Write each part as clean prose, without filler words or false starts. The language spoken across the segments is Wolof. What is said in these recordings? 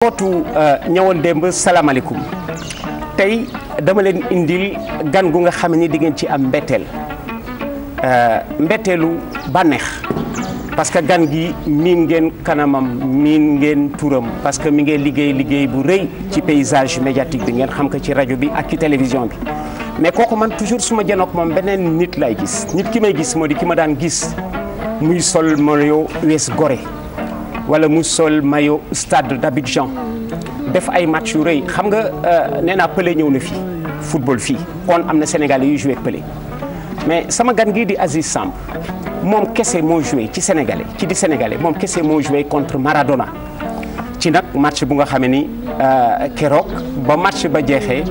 mbootu ñëwoon démb salaamaaleykum tey dama leen indil gan gu nga xam ni di ngeen ci am mbetteel mbetteelu bànneex parce que gan gi miin ngeen kanamam miin ngeen turam parce que mi ngeen liggéey bu rëy ci paysage médiatique bi ngeen xam ko ci rajo bi ak ci télévision bi mais kooku man toujours su ma janook moom beneen nit lay gis nit ki may gis moo di ki ma daan gis muy sol maillot US Gorée wala mu sol maillot Stade d'Abidjan def ay match yu rëy xam nga nee naa Pelé ñëw na fii football fii kon am na Sénégalais yu joué ak Pelé mais sama gan gii di Aziz Samb moom kese moo joué ci Sénégalais ci di Sénégalais moom kese moo joué contre Maradona ci nag match bu nga xamee ni keroog ba match ba jeexee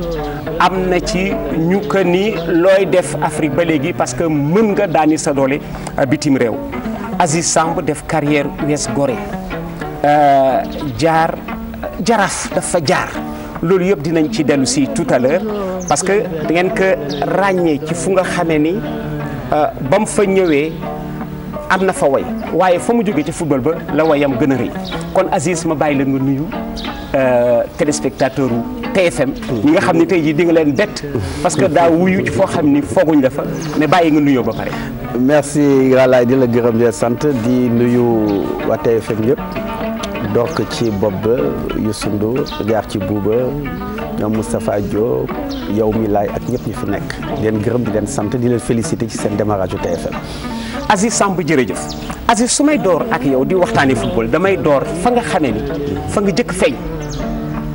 am na ci ñu ko ni looy def Afrique ba léegi parce que mën nga daani sa doole bitim réew Aziz Samb def carrière US Gorée jaraaf dafa jaar loolu yëpp dinañ ci dellu si tout à l'heure parce que da ngeen ko ràññee ci fu nga xamee ni ba mu fa ñëwee am na fa way waaye fa mu jógee ci football ba la wayam gën a rëy kon Aziz ma bàyyi la nga nuyu téléspectateur u TFM ñi nga xam ne tey jii di nga leen bett parce que daa wuyu ci foo xam ni fooguñ la fa mais bàyyi nga nuyoo ba pare. merci Galaye di la gërëm di sant di nuyu waa TFM yëpp donc ci bopp ba Youssou Ndour jaar ci Bouba ñoom Moustapha Diop yow mi laay ak ñëpp ñu fi nekk di leen gërëm di leen sant di leen féliciter ci seen démarrage u TFM. Aziz Samb jërëjëf Aziz su may door ak yow di waxtaanee football damay door fa nga xamee ni fa nga jëkk feeñ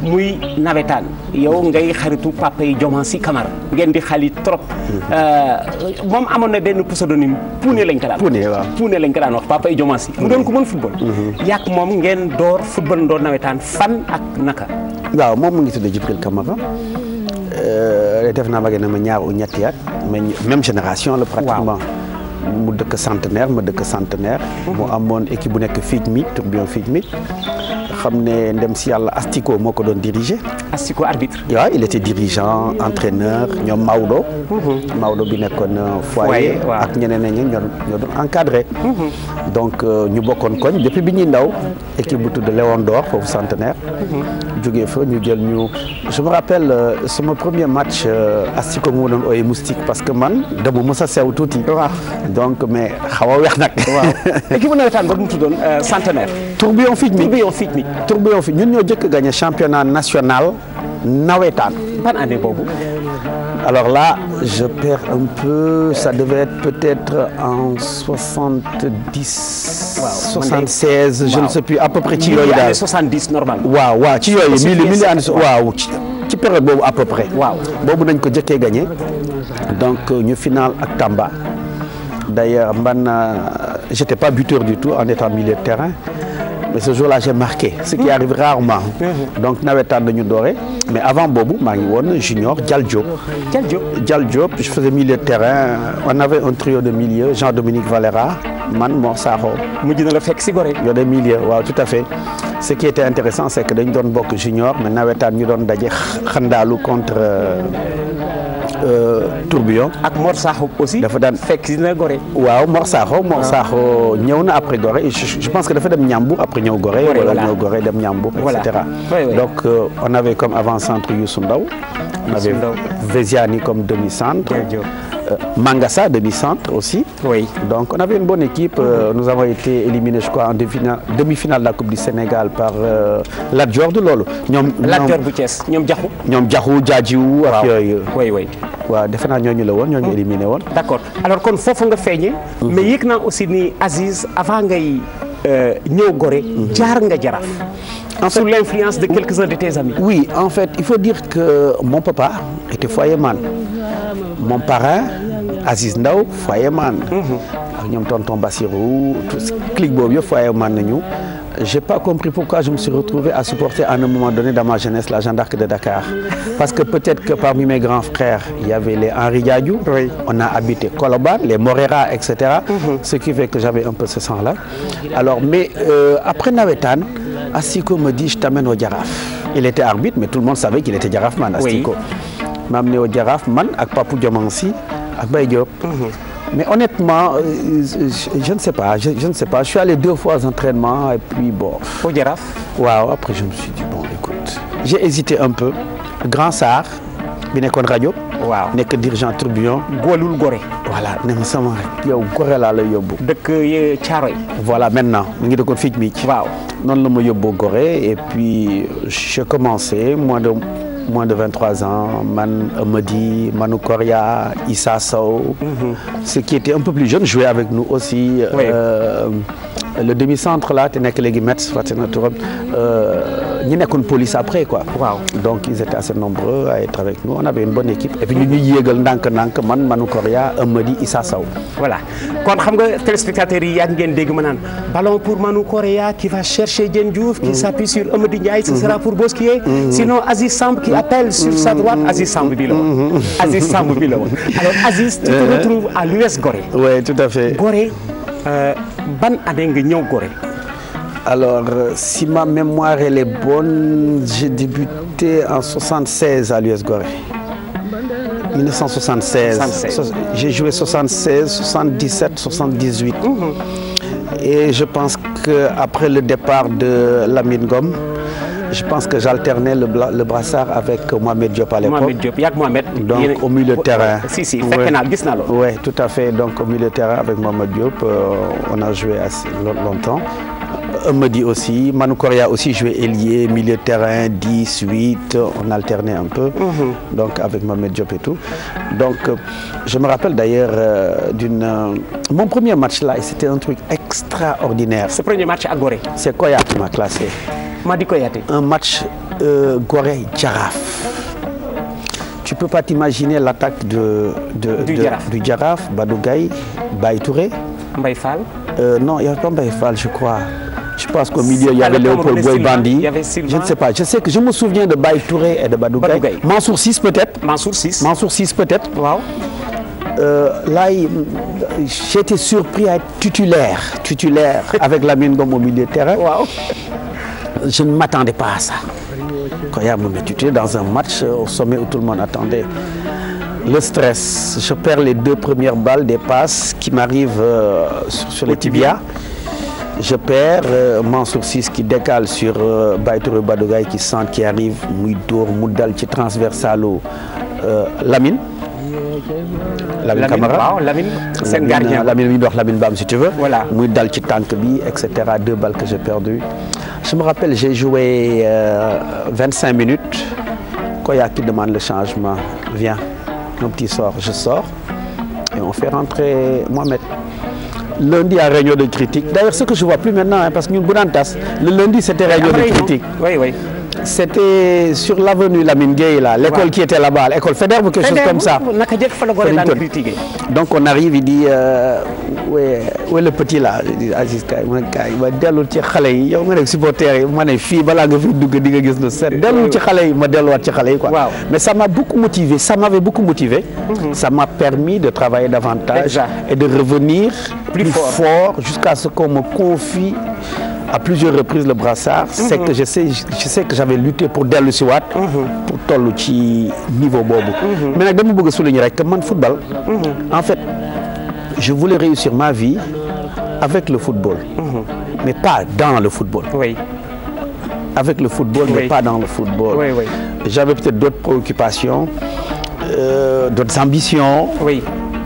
muy nawetaan yow ngay xaritu papa yi Diomansy Kamara ngeen di xalit trop moom amoon na benn pseudonyme Pouné lañ ko daan Pouné lañ ko daan wax papa yi Diomansy mu doon ko mën football yàq moom ngeen door football ndoor nawetaan fan ak naka. waaw moom mu ngi tudd Djibril Kamara def naa magee na ma ñaar u ñetti at mais même génération la pratiquement mu dëkk centenaire ma dëkk centenaire mu amoon équipe bu nekk Fijmi tourbillon Fijmi xam ne ndem si yàlla Astico moo ko doon diriger. Astico arbitre. waaw il était dirigeant entraîneur ñoom Maodo. Maodo bi nekkoon foyer. ak ñeneen ñi ñoo doon encadré. donc ñu bokkoon koñ depuis bi ñuy ndaw équipe bu tudd Léon d'Or foofu centenaire. jógee fa ñu jël ñu je me rappelle sama premier match Astico mu doon ooyee moustique parce que man dama mës a sew tuuti. waaw donc mais xaw a weex nag. waaw équipe bu nawetaan ba mu tuddoon centenaire. tourbillon Fijmi tourbillon Fijmi ñun ñoo jëkk gagné championnat national nawetaan. ban année boobu. alors là je perds un peu ça devait être peut-être en 70. waaw 76 je ne sais plus à peu près ci yooyu daal. année 70 normal. waaw ci yooyu mili année waaw ci période boobu à peu près. waaw boobu nañ ko jëkkee gagné donc ñu final ak Tamba d'ailleurs man j'étais pas buteur du tout en étant milieu de terrain. mais ce jour-là j'ai marqué ce qui arrive rarement donc nawetaan dañu doore mais avant boobu maa ngi woon junior Dial Diop je faisais milieu de terrain on avait un trio de milieu Jean-Dominique Valera man Mor Sakho mujj na la fekk si Gorée yoo de milieu waaw tout à fait ce qui était intéressant c'est que dañu doon bokk junior mais nawetaan ñu doon daje xandaalu contre tourbillon ak Mor Sakho aussi dafa daan fekk si na Gorée waaw Mor Sakho ñëw na après Gorée je pense que dafa dem Niambour après ñëw Gorée wala ñëw Gorée dem Niambour et cetera donc on avait comme avant-centre Youssou Ndaw on avait Véziani comme demi-centre Mangassa demi-centre aussi donc on avait une bonne équipe nous avons été éliminés je crois en demi-finale de la Coupe du Sénégal par Lat Dior du loolu Lat Dior bu Thiès ñoom Jaxu Jaajiwu ak yooyu waaw defe naa ñooñu la woon ñooñu éliminé woon. d'accord alors kon foofu nga feeñee. mais yëg naa aussi ni Aziz avant ngay ñëw Gorée. jaar nga Jaraaf. sous l'influence de quelques-uns de tes amis. oui en fait il faut dire que mon papa était foyerman. mon parrain Aziz Ndaw foyerman. ak ñoom tonton Bassirou tout clique boobu yëpp foyerman nañu. J'ai pas compris pourquoi je me suis retrouvé à supporter à un moment donné dans ma jeunesse la Jeanne d'Arc de Dakar. Parce que peut-être que parmi mes grands frères, il y avait les Henri Diadiou, on a habité Colobane, les Morera, etc. Ce qui fait que j'avais un peu ce sang-là. Alors, mais après nawetaan, Astico me dit je t'amène au Jaraaf. Il était arbitre, mais tout le monde savait qu'il était Jaraafman, Astico. M'a amené au Jaraaf, man ak Papou Diomansy ak Baye Diop. Mais honnêtement, je ne sais pas. Je ne sais pas. Je suis allé 2 fois aux entraînements et puis bon. Au Jaraaf. Waaw, après je me suis dit bon, écoute, j'ai hésité un peu. Grand Sarr bi nekkoon rajo. waaw nekk dirigeant Tourbillon. góolul Gorée. Voilà ne ma sama yow Gorée laa la yóbbu. dëkk Thiaroye. Voilà maintenant mu ngi dëkkoon fii ci waaw noonu la ma yóbboo Gorée et puis j'ai commencé moins de 23 ans man Amady Manu Koria Issa Sow. Ceux qui étaient un peu plus jeunes jouaient avec nous aussi. Oui. Le demi-centre là te nekk léegi Metz fàtte na turam ñi nekkoon police après quoi. waaw Donc ils étaient assez nombreux à être avec nous on avait une bonne équipe et puis ñu ñuy yéegal ndànk-ndànk man Manu Koria Amady Issa Sow. voilà kon xam nga téléspectateurs yi yàgg ngeen dégg ma naan ballon pour Manu Koria qui va chercher Diène Diouf qui s'appuie sur Amady Ndiaye ce sera pour Bosquier. Sinon Aziz Samb qui appelle sur sa droite Aziz Samb bi la woon. Aziz Samb bi la woon alors Aziz tu te retrouves à l'US Gorée. Oui tout à fait. Gorée ban année nga ñëw Gorée. Alors, si ma mémoire elle est bonne, j'ai débuté en 76 à l'US Gorée. 1976. J'ai joué 76, 77, 78. Et je pense qu'après le départ de Lamine Ngom, je pense que j'alternais le brassard avec Mohamed Diop à l'époque. Mohamed Diop yak Mohamed. Donc au milieu de terrain. Si fekk naa gis naa loolu. Oui, tout à fait. Donc au milieu de terrain avec Mohamed Diop, on a joué assez longtemps. Amady aussi, Manu Koria aussi jouait ailier, milieu de terrain, 10, 8, on alternait un peu, donc avec Mohamed Diop et tout. Donc je me rappelle d'ailleurs mon premier match là, c'était un truc extraordinaire. Ce premier match à Gorée. C'est Koya qui m'a classé. Madi Koyaté. Un match Gorée-Jaraaf. Tu peux pas t'imaginer l'attaque du Jaraaf, Badou Gaye, Baye Touré. Mbaye Fall. Non, il n'y avait pas Mbaye Fall, je crois. Je pense qu'au milieu, il y avait Léopold Boy Bandi. Je ne sais pas. Je sais que je me souviens de Baye Touré et de Badou Gaye. Mansour 6 peut-être. Mansour 6. Mansour 6 peut-être. Wow. Là, j'ai été surpris à être titulaire avec Lamine Ngom au milieu de terrain. Wow. Je ne m'attendais pas à ça. Quand il y a me titulaire dans un match au sommet où tout le monde attendait. Le stress, je perds les 2 premières balles des passes qui m'arrivent sur les tibias. Je perds Mansour 6 qui décale sur Baye Touré Badou Gaye qui sent qui arrive muy dóor mu dal ci transversalo Lamine Camara. Waaw Lamine seen gardien. Lamine mi dox Lamine Bam si tu veux. Voilà. Muy dal ci tànk bi et cetera 2 balles que j'ai perdues. Je me rappelle j'ai joué 25 minutes. Koya qui demande le changement. Viens. Mon petit sort, je sors et on fait rentrer Mohamed. Lundi à réunion de critique. D'ailleurs, ce que je vois plus maintenant, hein, parce que nous Boudantas, le lundi c'était réunion de critique. Oui, oui. C'était sur l'avenue Lamine Gueye là, l'école qui était là-bas, l'école Faidherbe ou quelque chose comme ça. Donc on arrive, il dit où est le petit là, Aziz Kaye, il va dellu ci xale yi yow nga nekk supporter yi ma ne fii balaa nga fi dugg di nga gis lu set dellu ci xale yi ma delluwaat ci xale yi quoi. Mais ça m'a beaucoup motivé, ça m'avait beaucoup motivé. Ça m'a permis de travailler davantage et de revenir plus fort jusqu'à ce qu'on me confie à plusieurs reprises le brassard. C'est que je sais que j'avais lutté pour dellu si waat pour tollu ci niveau boobu. Mais nag dama bëgg a souligner rek que man football en fait je voulais réussir ma vie avec le football mais pas dans le football. Oui. Avec le football mais pas dans le football. Oui, oui. J'avais peut-être d'autres préoccupations, d'autres ambitions. Oui.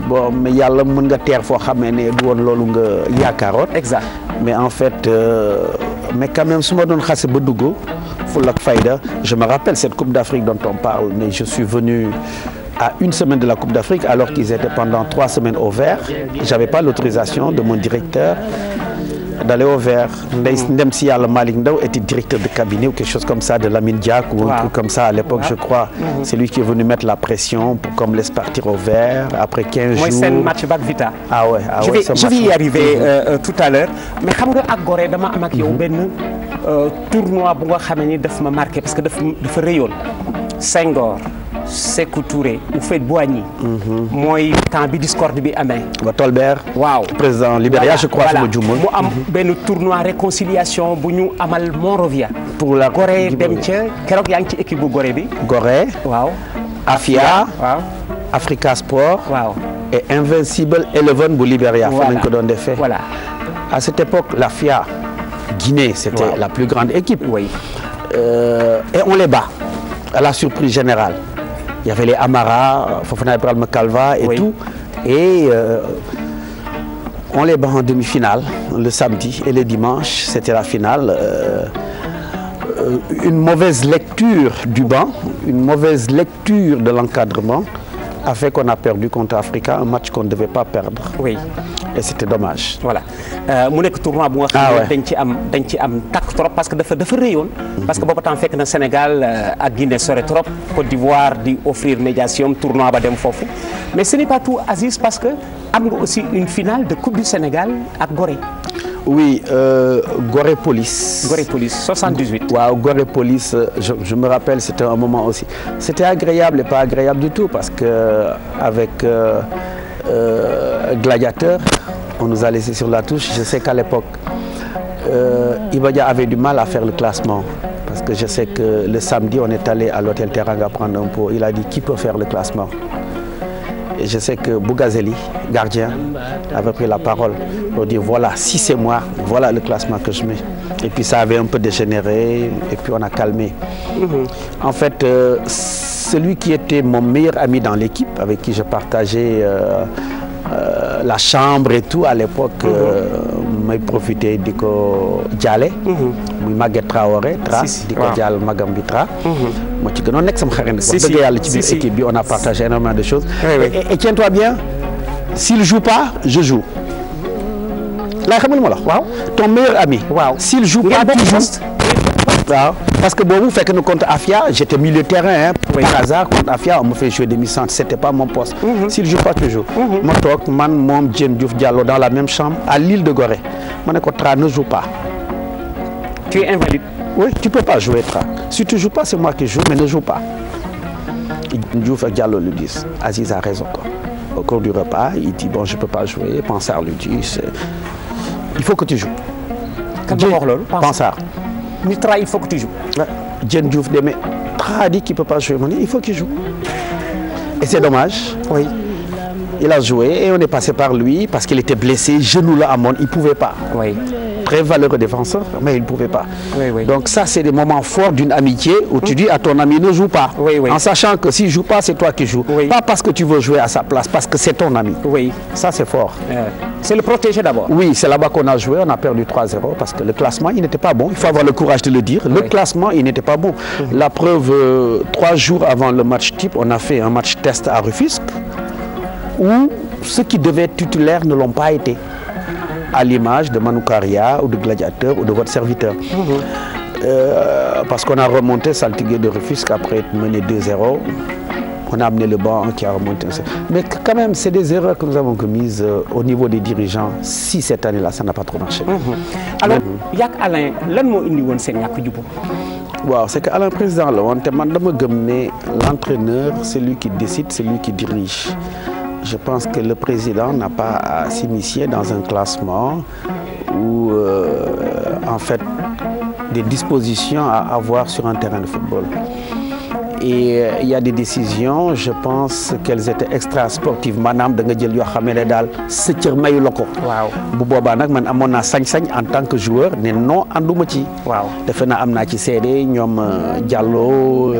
Bon mais yàlla mën nga teer foo xamee ne du woon loolu nga yaakaaroon. Exact. Mais en fait mais quand même su ma doon xase ba dugg ful ak fayda je me rappelle cette Coupe d'Afrique dont on parle mais je suis venu à une semaine de la Coupe d'Afrique alors qu'ils étaient pendant 3 semaines au vert. J'avais pas l'autorisation de mon directeur d'aller au vert. Ndem si yàlla Malick Ndaw était directeur de cabinet ou quelque chose comme ça de Lamine Diack ou un truc comme ça à l'époque je crois. C'est lui qui est venu mettre la pression pour qu'on me laisse partir au vert après 15 jours. Mooy seen match Bac Vita. Ah ouais, ah ouais. Je vais y arriver tout à l'heure mais xam nga ak Gorée dama am ak yow benn tournoi bu nga xam ni daf ma marqué parce que dafa rëyoon. Senghor, Sékou Touré, Houphouët-Boigny. mooy temps bi discorde bi amee. Ba Tolbert. waaw président Libéria je crois suma juumul. mu am benn tournoi réconciliation bu ñu amal Monrovia. pour la Gorée dem ca keroog yaa ngi ci équipe bu Gorée bi. Gorée. waaw. Afia. waaw. Africa Sport. waaw. et Invincible 11 bu Libéria. Voilà. Fa lañ ko doon defee. Voilà. À cette époque, la FIA Guinée, c'était Wow. la plus grande équipe. Oui. Et on les bat, à la surprise générale. Il y avait les Amara, Fofana Ibrahima Calva et Oui. tout. Et on les bat en demi-finale le samedi et le dimanche, c'était la finale. Une mauvaise lecture du banc, une mauvaise lecture de l'encadrement a fait qu'on a perdu contre Africa, un match qu'on ne devait pas perdre. Oui. Et c'était dommage. Voilà mu nekk tournoi bu nga xam ne dañ ci am takk trop parce que dafa rëyoon. parce que boobu temps fekk na Sénégal ak Guinée sore trop Côte d'Ivoire di offrir médiation tournoi ba dem foofu mais ce n'est pas tout Aziz parce que am nga aussi une finale de Coupe du Sénégal ak Gorée. Oui, Gorée Police. Gorée Police 78. Wow, Gorée Police, je me rappelle, c'était un moment aussi. C'était agréable et pas agréable du tout parce que avec Gladiateur, on nous a laissé sur la touche. Je sais qu'à l'époque, Ibadia avait du mal à faire le classement parce que je sais que le samedi, on est allé à l'hôtel Teranga prendre un pot. Il a dit qui peut faire le classement. Et je sais que Bougazeli, gardien, avait pris la parole pour dire voilà, si c'est moi, voilà le classement que je mets. Et puis ça avait un peu dégénéré et puis on a calmé. En fait, celui qui était mon meilleur ami dans l'équipe, avec qui je partageais la chambre et tout à l'époque, may profité di ko jaale muy Maguette Traoré Tra di ko jaal magam bi Tra moo ci gënoon nekk sama xarit wax dëgg yàlla ci biir équipe bi on a partagé énormément de choses et tiens-toi bien s'il joue pas je joue laa xamul ma la waaw ton meilleur ami waaw s'il joue pas tu joues waaw parce que boobu fekk na contre Afia j'étais milieu de terrain par hasard contre Afia on me fait jouer demi-centre c'était pas mon poste s'il joue pas tu joues ma toog man moom Diène Diouf Diallo dans la même chambre à l'île de Gorée ma ne ko Tra ne joue pas tu es invalide oui tu peux pas jouer Tra si tu joues pas c'est moi qui joue mais ne joue pas Diouf ak Diallo lui disent Aziz a raison quoi au cours du repas il dit bon je peux pas jouer Pansar lui dit il faut que tu joues Pansar Tra il faut que tu joues. Diène Diouf mais Tra dit qu'il peut pas jouer il faut qu'il joue et c'est dommage. Oui. Il a joué et on est passé par lui parce qu'il était blessé genou là amoon il pouvait pas. Oui. Très valeureux défenseur mais il ne pouvait pas. Oui. Donc ça c'est des moments forts d'une amitié où tu dis à ton ami ne joue pas. Oui. En sachant que s'il joue pas c'est toi qui joues. Pas parce que tu veux jouer à sa place parce que c'est ton ami. Oui. Ça c'est fort. C'est le protéger d'abord. Oui, c'est là-bas qu'on a joué, on a perdu 3-0 parce que le classement il n'était pas bon. Il faut avoir le courage de le dire. Le classement il n'était pas bon. La preuve 3 jours avant le match type, on a fait un match test à Rufisque où ceux qui devaient être titulaires ne l'ont pas été. À l'image de Manoukaria ou de Gladiateur ou de votre serviteur. Parce qu'on a remonté Saltigué de Rufisque après être mené 2-0. On a amené le banc qui a remonté. Mais quand même, c'est des erreurs que nous avons commises au niveau des dirigeants. Si cette année-là, ça n'a pas trop marché. Alors, yak Alain, lan moo indi woon seen ñàkk jubóo. Waaw, c'est que Alain président la woon te man dama gëm ne l'entraîneur, c'est lui qui décide, c'est lui qui dirige. Je pense que le président n'a pas à s'initier dans un classement ou en fait des dispositions à avoir sur un terrain de football. Et il y a des décisions, je pense qu'elles étaient extra-sportives. Maanaam da nga jël yoo xam ne daal sa cër mayu la ko. waaw bu boobaa nag man amoon naa sañ-sañ en tant que joueur ne non ànduma ci. waaw defe naa am naa ci seede ñoom Diallo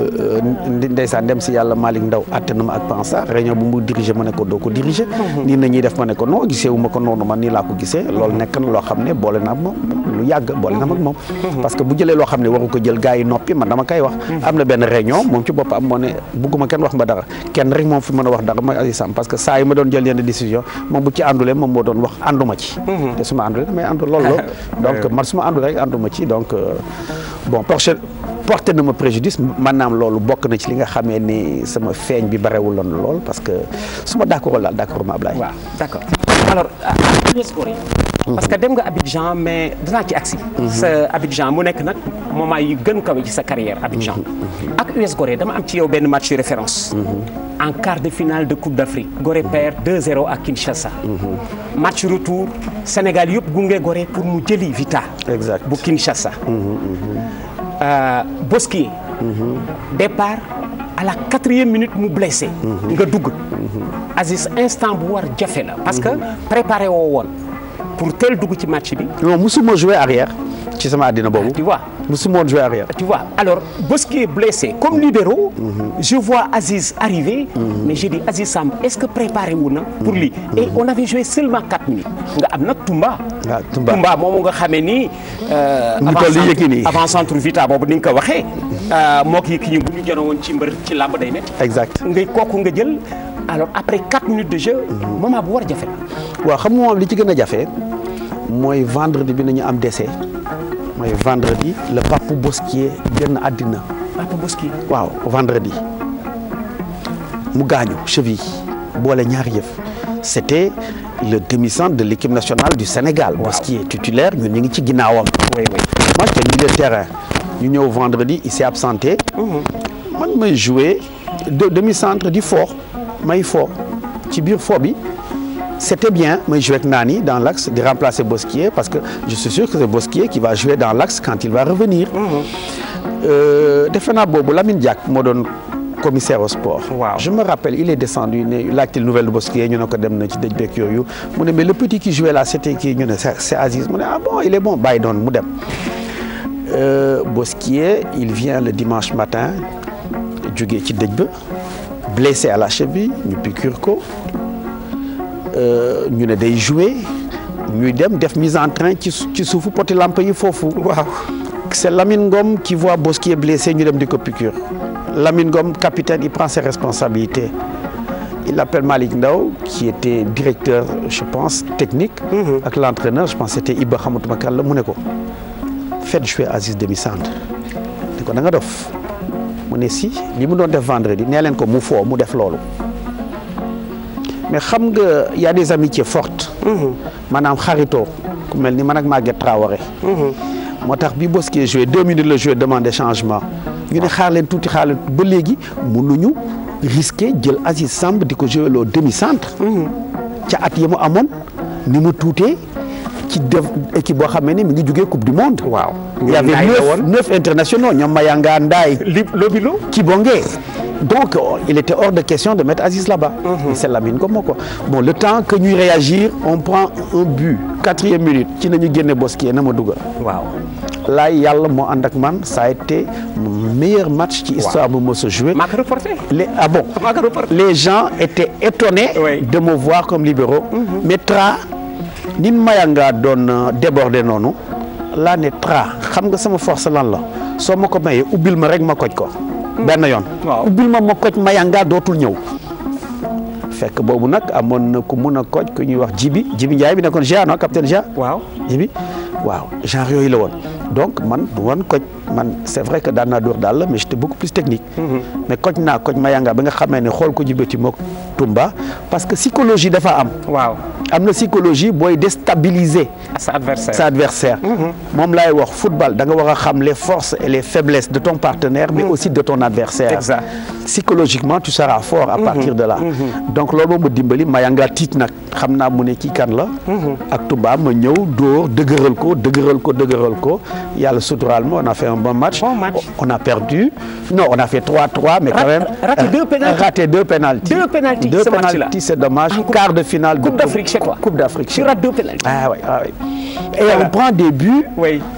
ndeysaan dem si yàlla Malick Ndaw àtte na ma ak Pansar réunion bu mu diriger ma ne ko doo ko diriger. nii na ñuy def ma ne ko non gisee wu ma ko noonu man nii laa ko gisee. loolu nekk na loo xam ne boole naa moom lu yàgg boole na ak moom. parce que bu jëlee loo xam ne waru ko jël gars yi noppi man dama koy wax. am na benn réunion moom ci boppam moo ne bugguma kenn wax ma dara kenn rek moom fi mën a wax dara mooy Aziz Sam parce que saa yi ma doon jël yenn décision moom bu ci àndulee moom moo doon wax ànduma ci. te su ma àndulee damay àndu loolu la donc man su ma àndulee rek ànduma ci donc bon porté na ma préjudice maanaam loolu bokk na ci li nga xamee ni sama feeñ bi barewuloon lool parce que su ma d'accord daal d'accord ma Ablaye. waaw d'accord alors US Gorée parce que dem nga Abidjan mais dinaa ci agsi sa Abidjan mu nekk nag moment yu gën kawe ci sa carrière Abidjan ak US Gorée dama am ci yow benn match référence en quart de finale de Coupe d'Afrique Gorée perd 2-0 à Kinshasa match retour Sénégal yëpp gunge Gorée pour mu jëli Vita exact bu Kinshasa Bosquier départ à la 4e minute mu blessé. nga dugg. Aziz instant bu war jafe la. parce que préparé woo woon pour teel dugg ci match bi. non musuma jouer arrière ci sama àddina boobu. tu vois musuma jouer arrière. tu vois alors Bosquier blessé comme libéro. je vois Aziz arriver. mais j'ai dit Aziz Samb est-ce que préparé wu na pour lii. et on avait joué seulement 4 minutes. nga am nag Toumba. waaw Toumba moomu nga xamee ni. avant centre vita boobu ni nga ko waxee. moo kii ki ñu bu ñu jënoon woon ci mbër ci làmb day métti. exact ngay kooku nga jël alors après 4 minutes de jeu. moment bu war a jafe la. waaw xam nga moom li ci gën a jafe mooy vendredi bi nañu am décès mooy vendredi le Pape Bosquier génn àddina. Pape Bosquier. waaw vendredi mu gaañu cheville boole ñaari yëf c'était le demi-centre de l'équipe nationale du Sénégal. Wow. Bosquier titulaire ñun ñu ngi ci ginnaawam. oui oui. moi j'étais milieu de terrain ñu ñëw vendredi il s'est absenté. man may jouer demi-centre di fort may fort ci biir fort bi c'était bien may jouer ak Nani dans l'axe di remplacer Bosquier parce que je suis sûr que c'est Bosquier qui va jouer dans l'axe quand il va revenir. defe naa boobu Lamine Diack moo doon commissaire au sport. Wow. je me rappelle il est descendu ne laajte nouvelle de Bosquier ñu ne ko dem na ci dëj beeg yooyu mu ne mais le petit qui jouait là c'était kii ñu ne c'est Aziz mu ne ah bon il est bon bàyyi doon mu dem. Bosquier il vient le dimanche matin jógee ci dëj ba blessé à la cheville ñu piqûre ko ñu ne day jouer ñuy dem def mise en train ci suufu poti lampe yi foofu. waaw c'est Lamine Ngom qui voit Bosquier blessé ñu dem di ko piqûre Lamine Ngom capitaine il prend ses responsabilités il appelle Malick Ndao qui était directeur je pense technique. ak l'entraîneur je pense c'était Iba xamatuma kan la mu ne ko faites jouer Aziz demi-centre ne ko da nga dof mu ne si li mu doon def vendredi nee leen ko mu foo mu def loolu mais xam nga y a des amitiés fortes. maanaam xaritoo ku mel ni man ak Maguette Traoré. moo tax bi Bosquier joué 2 minutes la joué demandé changement ñu ne xaar leen tuuti xaar leen ba léegi mënuñu risqué jël Aziz Samb di ko joué loo demi-centre. ca at yi mu amoon ni mu tuutee ci def équipe boo xam ne mi ngi jugee coupe du monde. waaw il y avait 9 internationaux ñoom Mayanga Ndaye. Lobilo Kibonge. donc il était hors de question de mettre Aziz là-bas. c'est Lamine comme quoi bon le temps que ñuy réagir on prend un but 4e minute ci nañu génne Bosquier na ma dugal. waaw. là yàlla moo ànd ak man ça a été mon meilleur match ci histoire bu mos a joué. maa ko reporté. Les gens étaient étonnés. Oui. de me voir comme libéraux. mais Tra nin Mayanga doon déborder noonu laa ne Tra xam nga sama force lan la soo ma ko mayee ubbil ma rek ma koj ko. benn yoon. waaw ubbil ma koj Mayanga dootul ñëw. fekk boobu nag amoon na ku mun a koj ku ñuy wax Jibi Ndiaye bi nekkoon Gia non capitaine Gia. waaw Jibi waaw genre yooyu la woon donc man du woon koj man c'est vrai que daan naa dóor daal la mais j'étais beaucoup plus technique. mais koj naa koj Mayanga ba nga xamee ne xool ko jibati mook Toumba parce que psychologie dafa am. waaw am na psychologie booy déstabiliser. sa adversaire. moom laay wax football da nga war a xam les forces et les faiblesses de ton partenaire. mais aussi de ton adversaire. exact psychologiquement tu seras fort. à partir de là. donc loolu moom ma dimbali Mayanga tiit nag xam naa mu ne kii kan la. ak Toumba ma ñëw dóor dëgëral ko yàlla suturaal ma on a fait un bon match. On a perdu. Non, on a fait 3-3, mais quand même. Raté deux pénaltys. Deux pénaltys, c'est dommage. Quart de finale. Coupe d'Afrique chez toi. Coupe d'Afrique. Tu rates 2 pénaltys. Ah oui. Et on prend des buts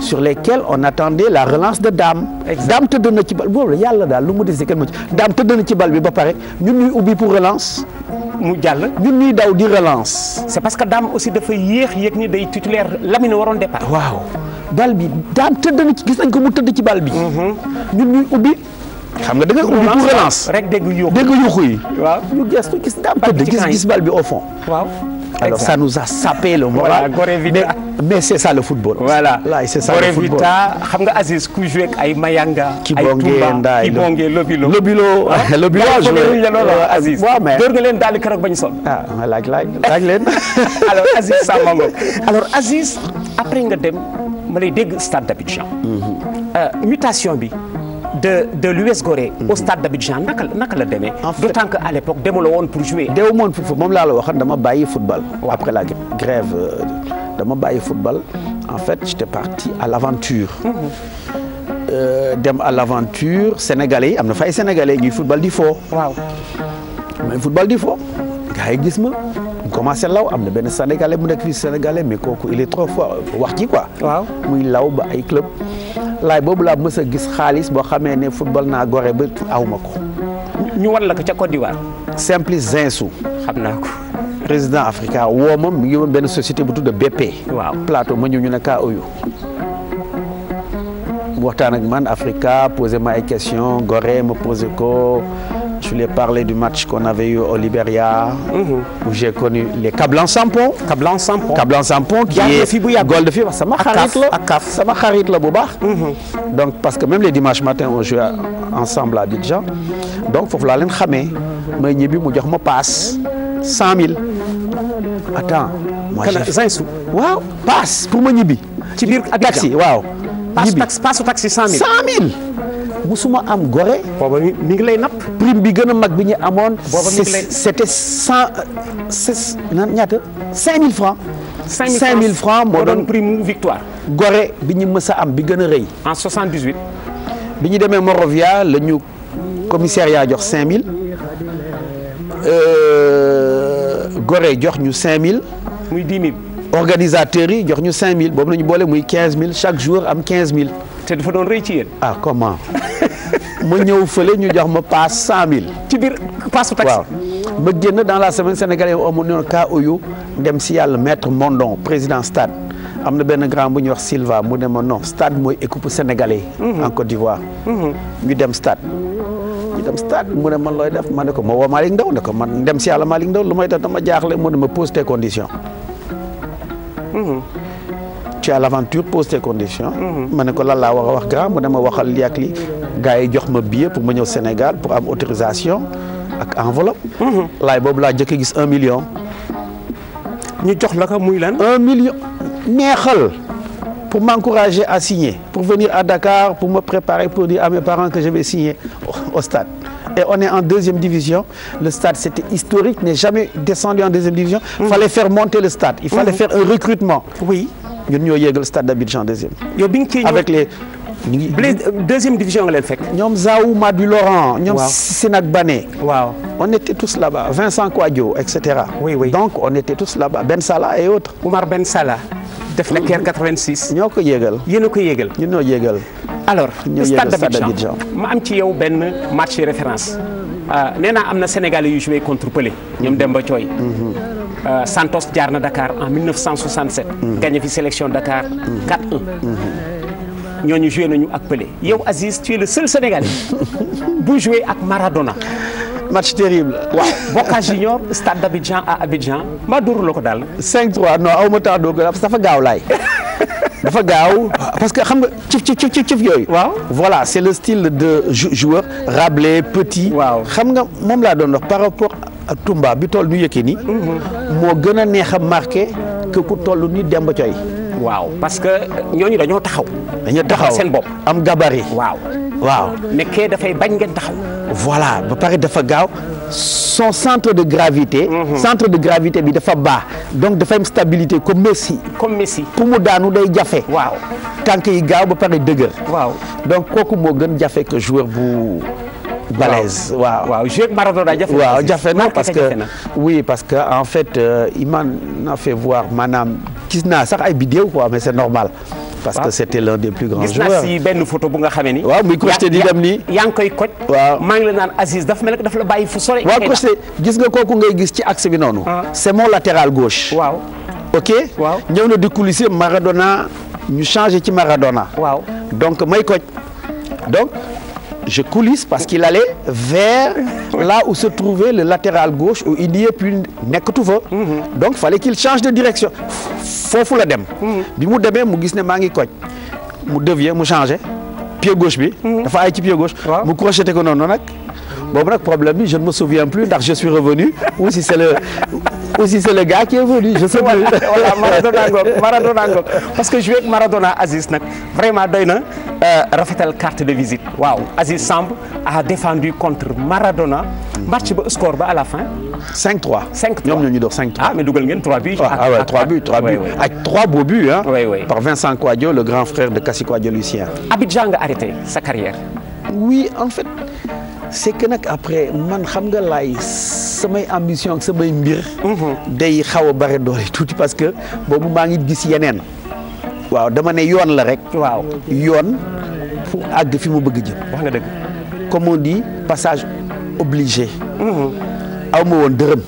sur lesquels on attendait la relance de Dame. Dame tëdd na ci bal boobu yàlla daal lu mu dese kenn mu ci Dame tëdd na ci bal bi ba pare ñun ñuy ubbi pour relance. mu jàll ñun ñuy daw di relance. c'est parce que Dame aussi dafa yéex yéeg ni day titulaire Lamine waroon départ. waaw bal bi Dame tëdd na ci gis nañ ko mu tëdd ci bal bi. ñun ñuy ubbi. xam nga da ngay ubbi pour relance rek dégg yuuxu yi. waaw ñu gestu gis Dame tëdd gis bal bi au fond. waaw. alors ça nous a sapé le moral. mais c'est ça le football. voilà là c'est ça le football. xam nga Aziz ku joué ak ay Mayanga. ay Toumba Kibonge Lobilo. Lobilo joué Aziz. waaw mais door nga leen daal di keroog bañ sol. ah laaj leen. alors Aziz Sambango alors Aziz après nga dem ma lay dégg stade d'Abidjan. mutation bi. de l'US Gorée au stade d'Abidjan naka la demee. d'autant que à l'époque demuloo woon pour jouer. deewu moon foofu moom laa la waxoon dama bàyyi football. après la grève dama bàyyi football en fait j'étais parti à l'aventure. dem à l'aventure sénégalais yi am na fa ay sénégalais ñuy football di fo. waaw. mooy football di fo. gars yi gis ma mu commencé law am na benn sénégalais mu nekk fii sénégalais mais kooku il est trop fort wax ci quoi. waaw muy law ba ay club. laay boobu laa mës a gis xaalis boo xamee ne football naa Gorée ba aw ma ko. ñu wan la ko ca Côte d'Ivoire. Simplice Zinsou. xam naa ko. président Africa woo ma mu ngi woon benn société bu tudd BP. waaw plateau ma ñëw ñu ne kaa uyu. waxtaan ak man Africa posé ma ay questions Gorée ma posé ko. Je lui ai parlé du match qu'on avait eu au Libéria, où j'ai connu les Kablan Sampon. Kablan Sampon. Kablan Sampon qui est goal de fille. sama xarit la sama xarit la bu baax. Donc parce que même les dimanches matins on jouait ensemble à Abidjan. Donc foofu laa leen xamee may ñibbi mu jox ma passe 100 000. Attends. moi Zinsou. waaw passe pour ma ñibbi. ci biir taxi waaw. passe taxi 100 000. 100 000. musuma am Gorée. booba mi ngi lay napp. prime bi gën a mag bi ñu amoon. booba mi ngi lay c'était 5000 francs. 5000 francs moo doon prime victoire. Gorée bi ñu mës a am bi gën a rëy. en 78. bi ñu demee Morovia la ñu commissariat jox 5000. Gorée jox ñu 5000. muy 10 000. organisateurs yi jox ñu 5000 boobu la ñu boole muy 15000 chaque joueur am 15000. te dafa doon rëy ci yéen. ah comment ma ñëw fële ñu jox ma passe 100000. ci biir passe taxi. waaw ma génn dans la semaine sénégalaise amu noonu cas uyu dem si yàlla maître Mondon président stade am na benn grand bu ñuy wax Silva mu ne ma non stade mooy équipe sénégalais. en Côte d'Ivoire. ñu dem stade. mu ne man looy def ma ne ko ma woo Malick Ndaw ne ko man dem si yàlla Malick Ndaw lu may def dama jaaxle mu ne ma pose tes conditions. tu as l'aventure pose tes conditions. ma ne ko lan laa war a wax grand mu ne ma waxal lii ak lii gars yi jox ma billet pour ma ñëw Sénégal pour am autorisation ak enveloppe. laay boobu laa jëkk gis 1 million. ñu jox la ko muy lan. 1 million neexal pour m'encourager à signer pour venir à Dakar pour me préparer pour dire à mes parents que je vais signer au stade. Et on est en 2e division. Le stade, c'était historique, n'est jamais descendu en 2e division. Il fallait faire monter le stade. Il fallait faire un recrutement. Oui. Ñun ñoo yéegal stade d'Abidjan 2e. yow bi nga ciy avec les. 2e division nga leen fekk. ñoom Zaou Madu Laurent. ñoom Sinak Bané. waaw on était tous là-bas. Vincent Kouadio, etc. Oui. Donc on était tous là-bas. Ben Salah et autres. Oumar Ben Salah. def la Caire 86. ñoo ko yéegal. yéen a ko yéegal. ñun ñoo yéegal. alors stade d'Abidjan d'Abidjan ma am ci yow benn match référence nee naa am na Sénégalais yu joué contre Pelé ñoom Demba Thioy. Santos jaar na Dakar en 1967. gagné fi sélection Dakar 4-1. ñooñu joué nañu ak Pelé yow Aziz tu es le seul Sénégalais bu joué ak Maradona. match terrible. waaw Boca Junior stade d'Abidjan à Abidjan maa dóoru la ko daal. 5-3 non aw ma temps dóor ko parce que dafa gaaw laay. dafa gaaw parce que xam nga cif yooyu. waaw voilà c'est le style de joueur Rabelais petit. waaw xam nga moom laa doon wax par rapport ak Toumba bi toll nu Yékini moo gën a neex a marqué que ku toll ni Demba Thioy. waaw parce que ñooñu dañoo taxaw. dañoo taxaw seen bopp am gabarit. waaw nekkee dafay bañ ngeen taxaw. voilà ba pare dafa gaaw son centre de gravité. centre de gravité bi dafa baax donc dafa am stabilité comme Messi. pour mu daanu day jafe. waaw tànk yi gaaw ba pare dëgër. waaw donc kooku moo gën jafe que joueur bu. balèze waaw joueur Maradona jafe. waaw jafe na parce que oui parce que en fait il m'en a fait voir maanaam gis naa sax ay vidéo quoi mais c'est normal. parce que c'était l'un des plus grands joueurs. gis naa si benn photo bu nga xamee ni. waaw muy crocheté di dem nii. yaa ngi koy koj. waaw maa ngi la naan Aziz dafa mel ni dafa la bàyyi fu sore. waaw crocheté gis nga kooku ngay gis ci axe bi noonu. c'est mon latéral gauche. waaw. ok. waaw ñëw na di coulisser Maradona ñu changé ci Maradona. waaw donc may koj donc. je coulisse parce qu'il allait vers là où se trouvait le latéral gauche où il n'y est plus nekkatu fa. donc fallait qu'il change de direction foofu la dem. bi mu demee mu gis ne maa ngi koj mu devient mu changé pied gauche bi. dafa ay ci pied gauche. mu crocheté ko noonu nag. boobu nag problème bi je ne me souviens plus ndax je suis revenu ou si c'est le gars qui est venu je sais plus. voilà Maradona ngoog parce que jouer ak Maradona Aziz nag vraiment doy na rafetal carte de visite. waaw Aziz Samb a défendu contre Maradona. match ba score ba à la fin. 5-3. 5-3 ñoom ñoo ñu doon 5-3. ah mais dugal ngeen 3 buts. ah ouais 3 buts ak 3 beaux buts hein. Oui, oui. Par Vincent Kouadio, le grand frère de Kassi Kouadio Lucien. Abidjan nga arrêté sa carrière. Oui en fait c'est que nag après man xam nga laay samay ambition ak samay mbir. day xaw a bare doole tuuti parce que boobu maa ngi gis yeneen. waaw dama ne yoon la rek. waaw yoon pour àgg fi mu bëgg jëm. wax nga dëgg. comme on dit passage obligé. aw ma woon dërëm.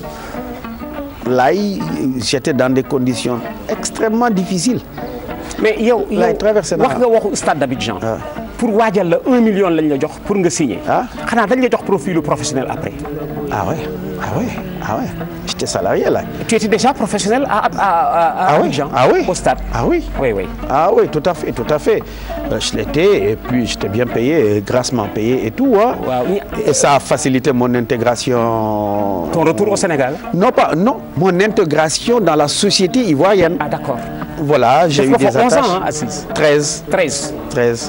laay j'étais dans des conditions extrêmement difficiles. mais yow laay traversé naa wax nga waxu stade d'Abidjan. pour waajal la 1 million lañ la jox pour nga signer. xanaa dañ la jox profilu professionnel après. ah ouais j'étais salarié là. tu étais déjà professionnel à Abidjan. Au stade. Oui, tout à fait. Je l'étais et puis j'étais bien payé, grassement payé et tout hein. Wow. Et ça a facilité mon intégration. Ton retour au Sénégal? Non, mon intégration dans la société ivoirienne. Ah d'accord. Voilà, j'ai eu des attaches. 11 ans, Assis. 13.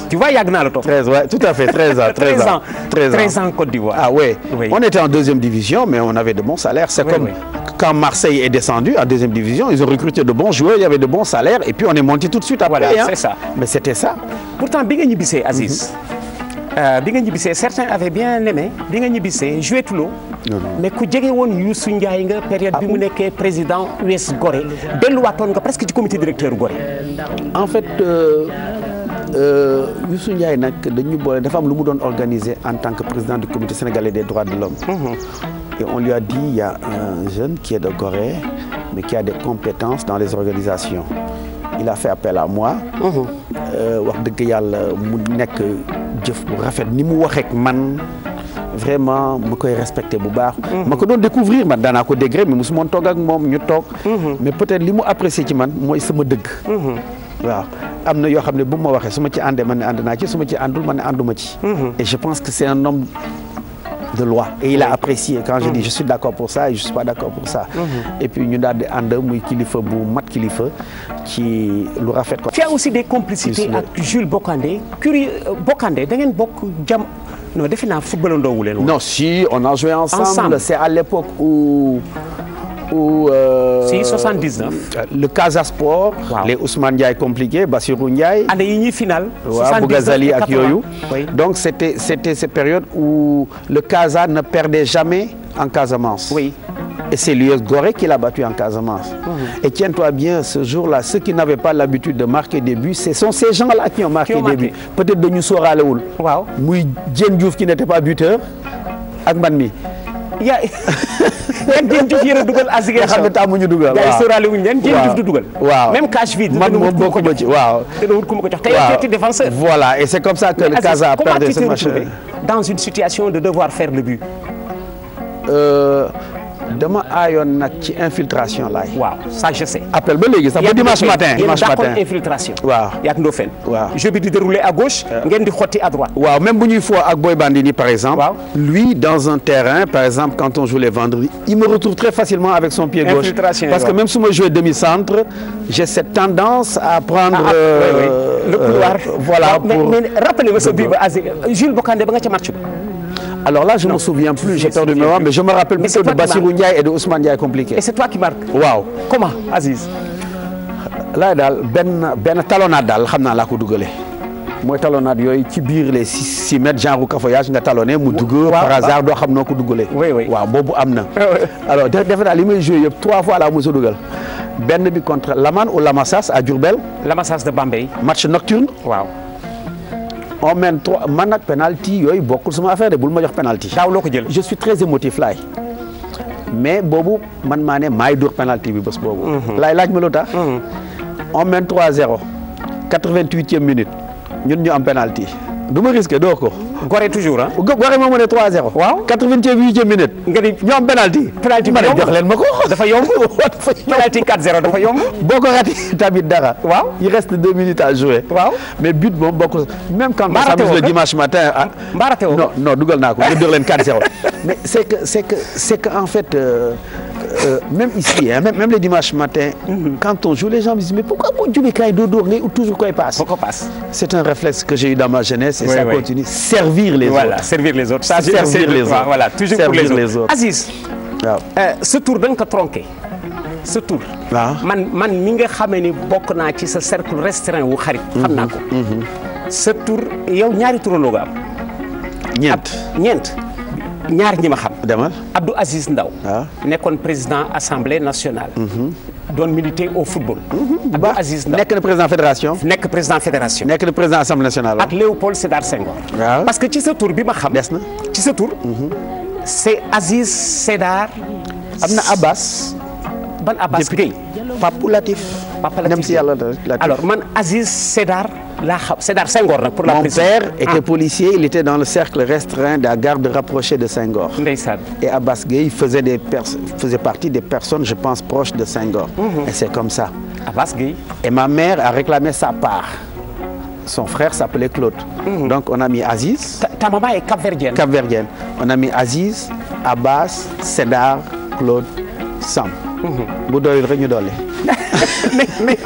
Tu vois, yàgg naa la toog. 13, ouais, tout à fait, 13 ans. 13 ans Côte d'Ivoire. Ah ouais. Oui. On était en deuxième division, mais on avait de bons salaires. C'est comme quand Marseille est descendu en deuxième division, ils ont recruté de bons joueurs, il y avait de bons salaires, et puis on est monté tout de suite après. Voilà, hein. c'est ça. Mais c'était ça. Pourtant, bi nga ñibbisee, Aziz, bi nga ñibbisee, certains avaient bien aimé, bi nga ñibbisee, joué Toulon. Mais ku jege woon Youssou Ndiaye nga période bi mu nekkee président US Gorée delluwaatoon nga presque ci comité directeur Gorée. En fait Youssou Ndiaye nag dañu boole dafa am lu mu doon organiser en tant que président du comité sénégalais des droits de l'homme. Et on lui a dit il y a un jeune qui est de Gorée mais qui a des compétences dans les organisations. Il a fait appel à moi. wax dëgg yàlla mu nekk jëf bu rafet ni mu waxee ak man. Vraiment ma koy respecté bu baax. ma ko doon découvrir man daanaa ko dégg rek mais mosuma toog ak moom ñu toog. mais peut-être li mu apprécié ci man mooy sama dëgg. waaw am na yoo xam ne bu ma waxee su ma ci àndee man ne ànd naa ci su ma ci àndul man ne ànduma ci. et je pense que c'est un homme de loi. et il a apprécié quand je dis je suis d'accord pour ça et je suis pas d'accord pour ça. et puis ñu daal di ànd muy kilifa bu mat kilifa ci lu rafet ko. tu as aussi des complicités ak Jules Bocandé. curieux Bocandé da ngeen bokk jam. Non, defe naa football ndoowu leen. Non, si, on a joué ensemble. C'est à l'époque où si 79. Le Casa Sport, les Ousmane Ndiaye compliqués, Bassirou Ndiaye. Année yi ñuy finale. Bougazali ak yooyu. Oui. Donc c'était cette période où le Casa ne perdait jamais en Casamance. Oui. Et c'est l'US Gorée qui l'a battu en Casamance. Et tiens-toi bien, ce jour-là, ceux qui n'avaient pas l'habitude de marquer des buts, ce sont ces gens-là qui ont marqué des buts. Peut-être de ñu sóoraalewul. Waaw. Muy Diène Diouf qui n'était pas buteur ak man mi. yaa Diène Diouf yéen a dugal à Ziguinchor. xam ne tàmmuñu dugal. waaw gars yi sóoraalewuñ leen Diène Diouf du dugal. waaw même cash vide. man moom bokkuma ci waaw. te doo wut ku ma ko jox te yow tu es défenseur. Voilà, et c'est comme ça que le Casa a perdu ce match. Comment tu t'es retrouvé dans une situation de devoir faire le but? dama aayoon nag ci infiltration laay. waaw ça je sais. appel ba léegi sax ba dimanche matin. dimanche matin infiltration. waaw yak Ndofène. waaw jeu bi di dérouler à gauche. ngeen di xotti à droite. waaw même bu ñuy foo ak Boy Bandini par exemple. waaw lui dans un terrain par exemple quand on joue les vendredis il me retrouve très facilement avec son pied gauche. Parce que même su ma joué demi-centre j'ai cette tendance à prendre. le couloir. voilà pour mais rappelez-moi ce but ba Jules Bocandé ba nga ca match bi. Alors là, je ne me souviens plus, j'ai perdu mémoire, mais je me rappelle plutôt de Bassirou Ndiaye et de Ousmane Ndiaye compliqué. Et c'est toi qui marques. Waaw. Comment, Aziz? Là daal benn talonnade daal xam naa laa ko dugalee. mooy talonnade yooyu ci biir les 6 mètres genre cafouillage nga talonné mu dugg. par hasard doo xam noo ko dugalee. oui waaw boobu am na. alors defe naa li may joué yëpp 3 fois laa mos a dugal. benn bi contre Laman ou Lamassas à Diourbel. Lamassas de Bambey. match nocturne. waaw. on mène 3 man nag penalty yooyu bokkul sama affaire de bul ma jox penalty. daaw loo ko jël. je suis très émotif laay. mais boobu man maa ne maay dóor penalty bi bés boobu. laay laaj ma lu tax. on mène 3-0. 88e minute. ñun ñu am penalty. du ma risqué doo ko. Gorée toujours ah. Gorée moo mën a 3-0. waaw 88e minute. nga di ñu am penalty. penalty ma ne jox leen ma ko. dafa yomb. penalty 4-0 dafa yomb. boo ko raté tamit dara. waaw il reste 2 minutes à jouer. waaw mais but moom bokkul. même quand on s'amuse le dimanche matin. mbaa raté woo non dugal naa ko nga jox leen 4-0. mais c'est que en fait même ici hein, même les dimanches matins. Quand on joue les gens me disent mais pourquoi boo jógee kaay doo dóor ngay toujours koy passe. Pourquoi passe. C'est un réflexe que j'ai eu dans ma jeunesse et Oui, ça oui. continue. Servir les Voilà, autres. servir les autres. Ça, Servir les autres. Voilà, toujours Servir pour les autres. Aziz, waaw. ce tour da nga ko tronqué. Ce tour. waaw. man mi nga xamee ni bokk naa ci sa cercle restreint wu xarit. xam naa ko. ce tour yow ñaari turandoo nga am. ñeent. ñaar ñi ma xam. demal. Abdou Aziz Ndaw waaw. nekkoon président assemblée nationale. doon militer au football. Abdou Aziz Ndaw nekk na président fédération. nekk président fédération. nekk na président assemblée nationale. ak Léopold Sédar Senghor. waaw. parce que ci sa tour bi ma xam. des na. ci sa tour. c'est Aziz Sédar. am na Abbas. ban Abbas Gueye. Pape Latif. Papa Latif dem si yàlla Latif. alors man Aziz Sédar laa xam Sédar Senghor nag pour la Mon présidence. père était policier, il était dans le cercle restreint de la garde rapprochée de Senghor. Ndeysaan. Et Abbas Gueye faisait partie des personnes, je pense, proches de Senghor. Et c'est comme ça. Abbas Gueye. Et ma mère a réclamé sa part. Son frère s'appelait Claude. Donc on a mis Aziz, ta maman est capverdienne. Cap-Verdienne. On a mis Aziz, Abbas, Sédar, Claude, Sam. bu doyul rek ñu dolli.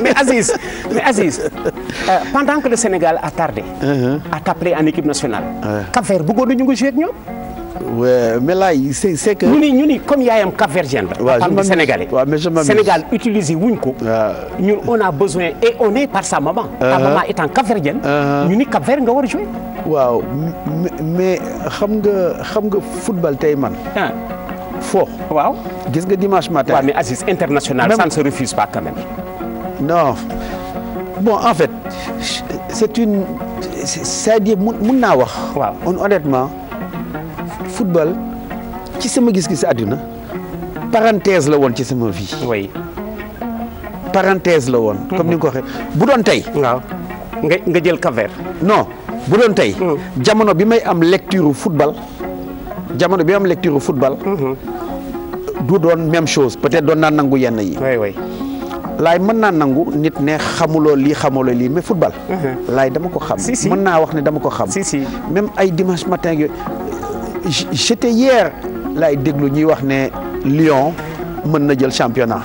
mais Aziz pendant que le Sénégal a tardé. à t'appeler en équipe nationale. Cap-Vert bëggoon nañu nga jouer ak ñoom. Ouais, mais là c'est que. ñu ni comme yaayam capverdienne la. waaw papaam di sénégalais. waaw mais je m'amuse. Sénégal utilisé wuñ ko. ñun on a besoin et on est par sa maman. ta maman étant capverdienne. ñu ni Cap-Vert nga war a jouer. waaw mais xam nga football tey man. foo. waaw. gis nga dimanche matin. waaw mais Aziz international ça ne se refuse pas quand même. non bon en fait c'est-à-dire mun naa wax. waaw honnêtement football ci sama gis-gis àdduna parenthèse la woon ci sama vie. oui. parenthèse la woon. comme ni nga ko waxee bu doon tey. waaw nga jël Cap-Vert. non bu doon tey. jamono bi may am lecture football. du doon même chose peut-être doon naa nangu yenn yi. oui. laay mën naa nangu nit ne xamuloo lii mais football. laay dama ko xam. si mën naa wax ne dama ko xam. si. même ay dimanche matin yooyu j'étais hier laay déglu ñuy wax ne Lyon mën na jël championnat.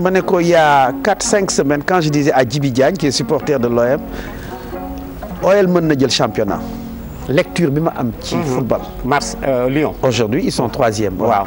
ma ne ko il y a 4-5 semaines quand je disais à Djibi Diagne qui est supporter de l'OM OL mën na jël championnat. lecture bi ma am ci football. Lyon. aujourd'hui ils sont 3e. waaw.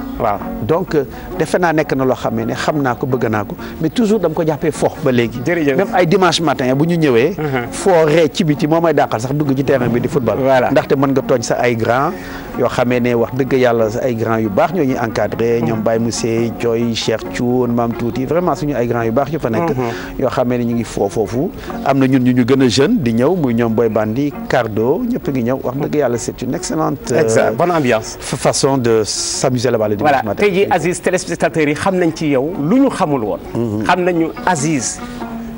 donc defe naa nekk na loo xam ne xam naa ko bëgg naa ko mais toujours dama ko jàppee fo ba léegi. jërëjëf même ay dimanche matin bu ñu ñëwee. foo ree ci biti moo may dàqal sax dugg ci terrain bi di football. voilà ndaxte mën nga tooñ sa ay grand yoo xamee ne wax dëgg yàlla sa ay grand yu baax ñoo ñuy encadré. ñoom Baye Moussé Thioy Cheikh Thioune Mame Touti vraiment suñu ay grand yu baax yu fa nekk. yoo xamee ne ñu ngi foofu am na ñun ñu gën a jeune di ñëw muy ñoom Boy Bandi Cardo ñëpp ngi ñëw. wax dëgg yàlla c'est une excellente bonne ambiance façon de s'amuser là-bas le dimanche matin. tey jii Aziz téléspectateurs yi xam nañ ci yow lu ñu xamul woon. xam nañu Aziz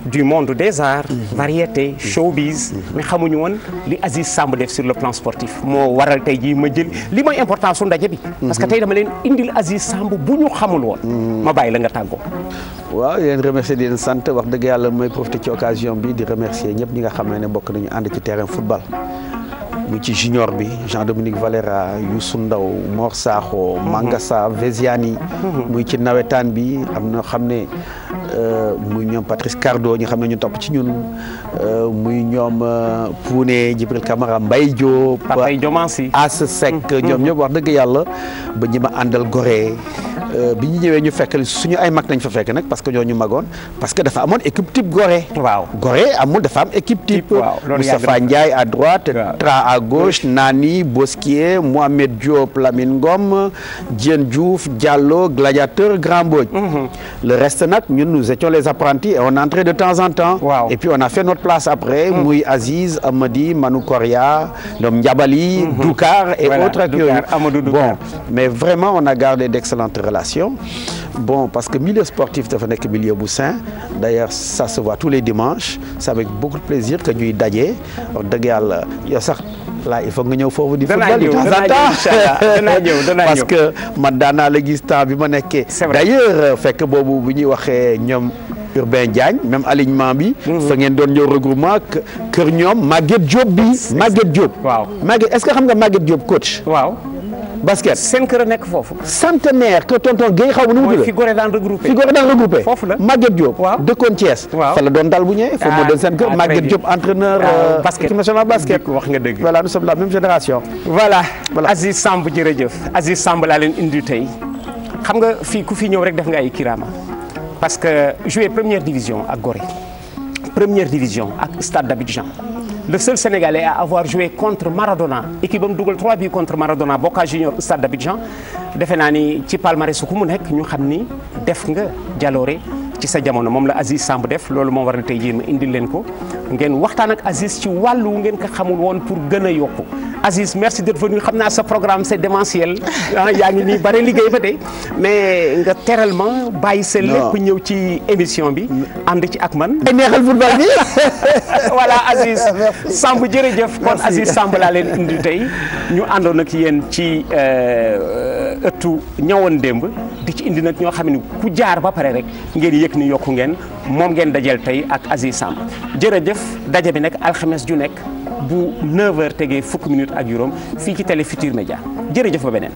du monde des arts. variété showbiz. mais xamuñu woon li Aziz Samb def sur le plan sportif moo waral tey jii ma jël li mooy importance su ndaje bi. parce que tey dama leen indil Aziz Samb bu ñu xamul woon. ma bàyyi la nga tàggoo. waaw di leen remercier di leen sant wax dëgg yàlla mooy profiter ci occasion bi di remercier ñëpp ñi nga xam ne bokk nañu ànd ci terrain football. mu ci junior bi Jean-Dominique Valera Youssou Ndaw Mor Sakho Mangassa Véziani muy ci nawetaan bi am na xam ne muy ñoom Patrice Cardo ñi xam ne ñu topp ci ñun muy ñoom Pouné Djibril Camara Mbaye Diop Papay Diomansi As Seck ñoom ñëpp wax dëgg yàlla ba ñi ma àndal Gorée bi ñu ñëwee ñu fekk suñu ay mag nañ fa fekk nag parce que ñoo ñu magoon parce que dafa amoon équipe type Gorée. waaw Gorée amul dafa am équipe type. waaw Moustapha Ndiaye à droite. Tra à gauche Nani Bosquier Mohamed Diop Lamine Ngom Diène Diouf Diallo Gladiateur Grand Mbodj. Le reste nag ñun nous étions les apprentis et on entrait de temps en temps. et puis on a fait notre place après. muy Aziz Amady Manou Koria ñoom Ndiabali. Doukar et autres ak yooyu. Bon mais vraiment on a gardé d'excellentes relations. Bon parce que milieu sportif dafa nekk milieu bu sain d'ailleurs ça se voit tous les dimanches c'est avec beaucoup de plaisir que ñuy daje wax dëgg yàlla yow sax là il faut nga ñëw foofu di football de temps en temps parce que man daanaa la gis temps bi ma nekkee d'ailleurs fekk boobu bu ñuy waxee ñoom Urbain Diagne même alignement bi fa ngeen doon ñëw regroupement kër ñoom Maguette Diop bi Maguette Diop waaw Maguette est-ce que xam nga Maguette Diop coach waaw basket seen kër a nekk foofu. centenaire que tonton Guèye xaw ma nu mu tudd. fi gore daan regroupé. fi gore daan regroupé. foofu la Maguette Diop. waaw dëkkoon Thiès. waaw fa la doon dal bu ñëwee. foofu moo doon seen kër Maguette Diop entraîneur. basket équipe nationale basket. wax nga dëgg. voilà nous sommes la même génération. voilà Aziz Samb jërëjëf Aziz Samb laa leen indi tey xam nga fii ku fi ñëw rek def nga ay kiraama parce que jouer première division ak Gorée première division ak Stade d'Abidjan le seul Sénégalais à avoir joué contre Maradona équipe am dugal 3 buts contre Maradona Boca Junior Stade d'Abidjan defe naa ni ci palmarès ku mu nekk ñu xam ni def nga jaloore ci sa jamono moom la Aziz Samb def loolu moo war na tey jii ma indil leen ko ngeen waxtaan ak Aziz ci wàllu ngeen ko xamul woon pour gën a yokku Aziz merci d'être venu xam naa sa programme c'est démentiel yaa ngi nii bare liggéey ba tey mais nga teral ma bàyyi sa lépp ñëw ci émission bi ànd ci ak man. ay neexal football bi. voilà Aziz Samb jërëjëf kon Aziz Samb laa leen indi tey ñu àndoon ak yéen ci ëttu ñëwoon démb di ci indi nag ñoo xam ne ku jaar ba pare rek ngeen yëg ni yokku ngeen moom ngeen dajal tey ak Aziz Samb jërëjëf daje bi nag alxames ju nekk bu 9h tegee fukki minutes ak juróom fii ci Télé Futurs Médias jërëjëf ba beneen.